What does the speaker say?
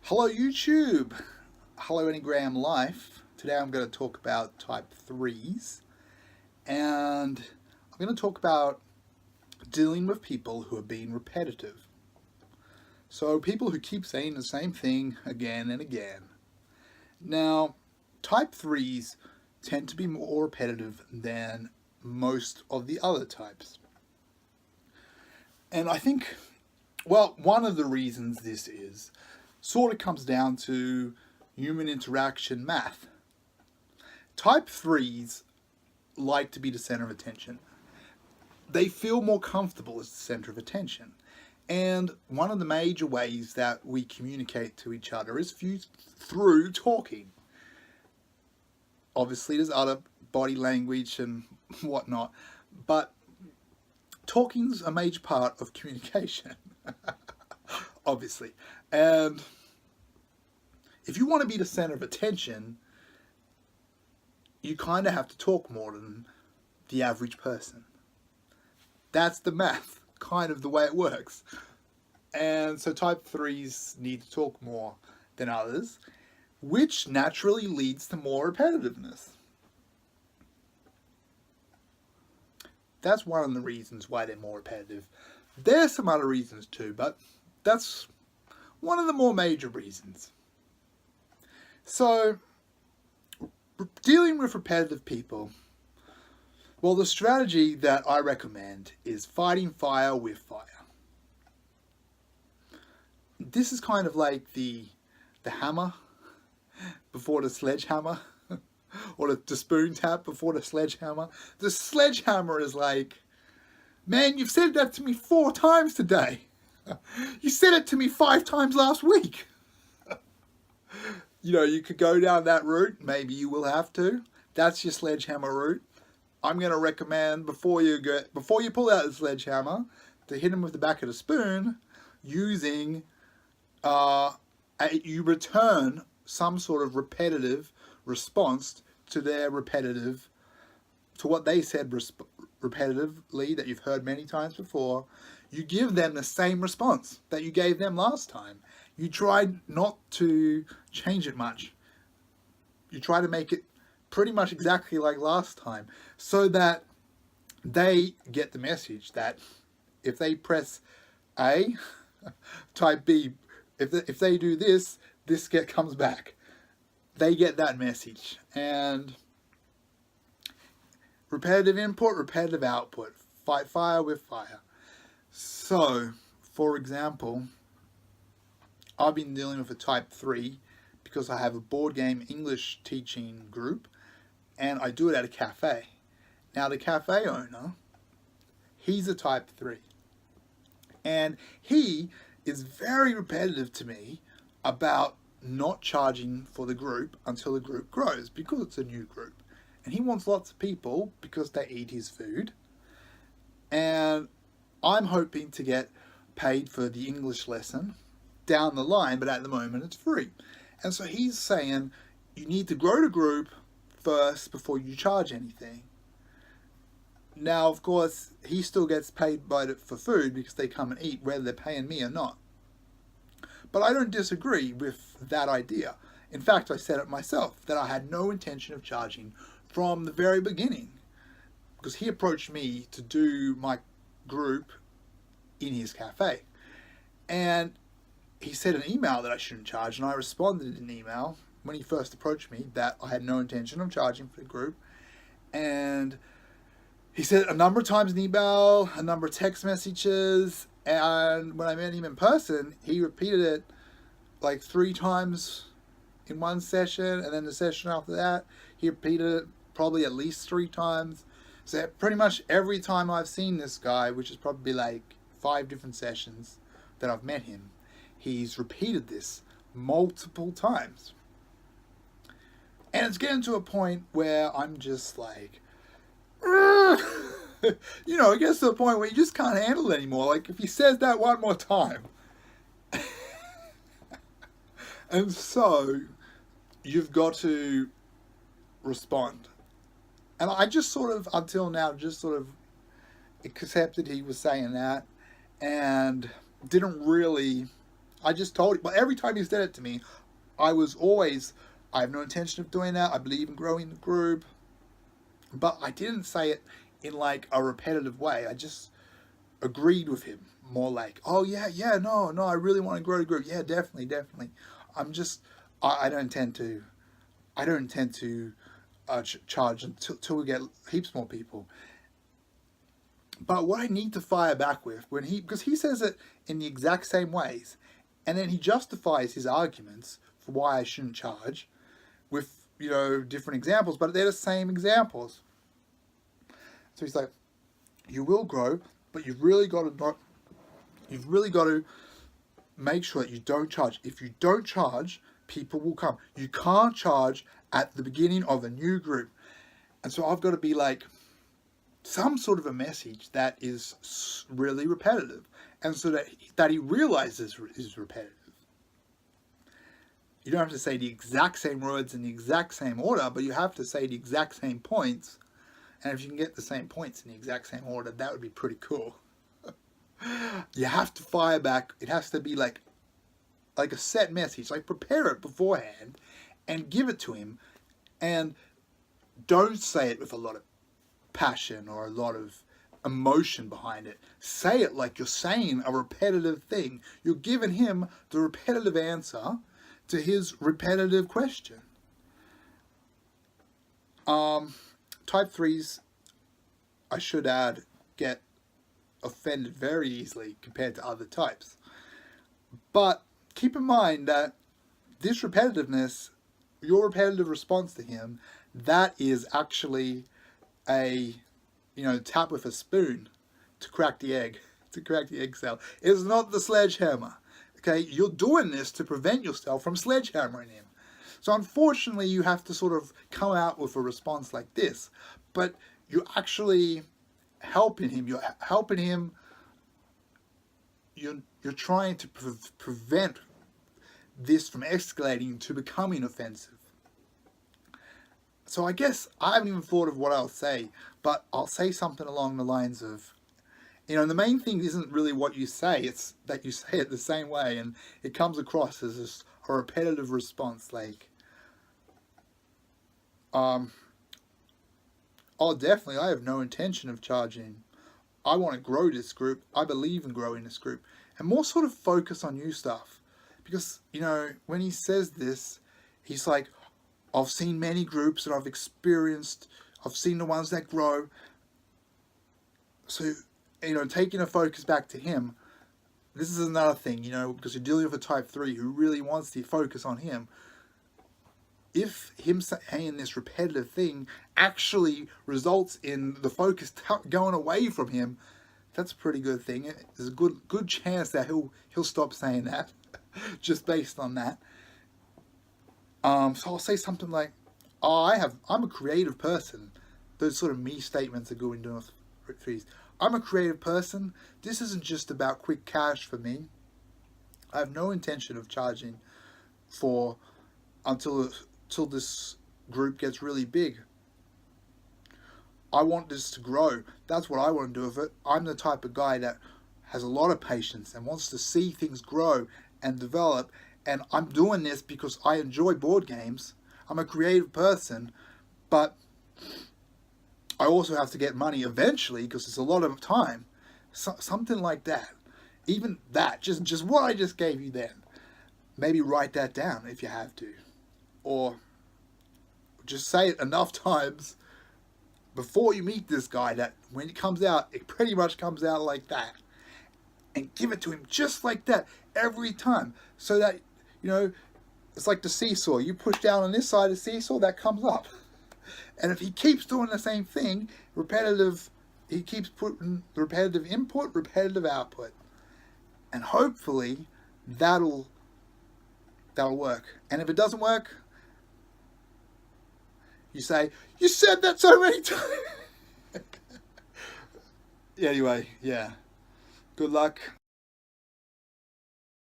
Hello YouTube, hello Enneagram Life. Today I'm going to talk about type 3's, and I'm going to talk about dealing with people who are being repetitive. So people who keep saying the same thing again and again. Now, type 3's tend to be more repetitive than most of the other types. And I think, well, one of the reasons this is sort of comes down to human interaction math. Type 3's like to be the center of attention. They feel more comfortable as the center of attention. And one of the major ways that we communicate to each other is through talking. Obviously, there's other body language and whatnot, but talking's a major part of communication. Obviously. And if you want to be the center of attention, you kind of have to talk more than the average person. That's the math, kind of the way it works. And so type 3's need to talk more than others, which naturally leads to more repetitiveness. That's one of the reasons why they're more repetitive. There's some other reasons too, but that's one of the more major reasons. So, dealing with repetitive people, well, the strategy that I recommend is fighting fire with fire. This is kind of like the hammer before the sledgehammer, or the spoon tap before the sledgehammer. The sledgehammer is like, man, you've said that to me 4 times today. You said it to me 5 times last week. You know, you could go down that route. Maybe you will have to. That's your sledgehammer route. I'm going to recommend before you pull out the sledgehammer, to hit them with the back of the spoon using you return some sort of repetitive response to what they said repetitively that you've heard many times before. You give them the same response that you gave them last time. You try not to change it much. You try to make it pretty much exactly like last time, so that they get the message that if they press A, type B, if they do this comes back. They get that message. And repetitive input, repetitive output. Fight fire with fire. So, for example, I've been dealing with a type 3 because I have a board game English teaching group, and I do it at a cafe. Now, the cafe owner, he's a type 3. And he is very repetitive to me about not charging for the group until the group grows, because it's a new group. And he wants lots of people because they eat his food. And I'm hoping to get paid for the English lesson down the line, but at the moment it's free. And so he's saying you need to grow the group first before you charge anything. Now, of course, he still gets paid for food because they come and eat, whether they're paying me or not. But I don't disagree with that idea. In fact, I said it myself, that I had no intention of charging from the very beginning, because he approached me to do my group in his cafe. And he said in an email that I shouldn't charge, and I responded in an email when he first approached me that I had no intention of charging for the group. And he said a number of times in email, a number of text messages, and when I met him in person, he repeated it like 3 times in one session, and then the session after that, he repeated it probably at least 3 times. So pretty much every time I've seen this guy, which is probably like 5 different sessions that I've met him, he's repeated this multiple times. And it's getting to a point where I'm just like, you know, it gets to a point where you just can't handle it anymore. Like, if he says that one more time. And so, you've got to respond. And I just sort of, until now, just sort of accepted he was saying that, and didn't really I just told him. But every time he said it to me, I was always, I have no intention of doing that. I believe in growing the group. But I didn't say it in like a repetitive way. I just agreed with him. More like, oh yeah, no, I really want to grow the group. Yeah, definitely. I'm just, I don't intend to, charge until we get heaps more people. But what I need to fire back with, because he says it in the exact same ways, and then he justifies his arguments for why I shouldn't charge with, different examples, but they're the same examples. So he's like, you will grow, but you've really got to make sure that you don't charge. If you don't charge, people will come. You can't charge at the beginning of a new group. And so I've got to be like some sort of a message that is really repetitive, and so that he realizes is repetitive. You don't have to say the exact same words in the exact same order, but you have to say the exact same points. And if you can get the same points in the exact same order, that would be pretty cool. You have to fire back. It has to be like a set message. Like, prepare it beforehand and give it to him. And don't say it with a lot of passion or a lot of emotion behind it. Say it like you're saying a repetitive thing. You're giving him the repetitive answer to his repetitive question. Type 3's, I should add, get offended very easily compared to other types. But keep in mind that this repetitiveness, your repetitive response to him, that is actually a, tap with a spoon to crack the egg cell. It's not the sledgehammer. Okay, you're doing this to prevent yourself from sledgehammering him. So unfortunately, you have to sort of come out with a response like this. But you're actually helping him. You're helping him. You're trying to prevent this from escalating to becoming offensive. So I guess I haven't even thought of what I'll say, but I'll say something along the lines of, the main thing isn't really what you say, it's that you say it the same way, and it comes across as a repetitive response, like, oh, definitely, I have no intention of charging. I want to grow this group. I believe in growing this group. And more sort of focus on new stuff. Because, when he says this, he's like, I've seen many groups that I've seen the ones that grow. So, taking a focus back to him, this is another thing, because you're dealing with a type 3 who really wants to focus on him. If him saying this repetitive thing actually results in the focus going away from him, that's a pretty good thing. There's a good chance that he'll stop saying that, just based on that. So I'll say something like, I'm a creative person. Those sort of me statements are good when doing with 3's. I'm a creative person. This isn't just about quick cash for me. I have no intention of charging until this group gets really big. I want this to grow. That's what I want to do with it. I'm the type of guy that has a lot of patience and wants to see things grow and develop. And I'm doing this because I enjoy board games. I'm a creative person, but I also have to get money eventually because it's a lot of time. Something like that. Even that, just what I just gave you then. Maybe write that down if you have to. Or just say it enough times before you meet this guy that when it comes out, it pretty much comes out like that. And give it to him just like that every time. So that, it's like the seesaw. You push down on this side of the seesaw, that comes up. And if he keeps doing the same thing, he keeps putting repetitive input, repetitive output. And hopefully that'll work. And if it doesn't work, you say, you said that so many times. Anyway, yeah. Good luck.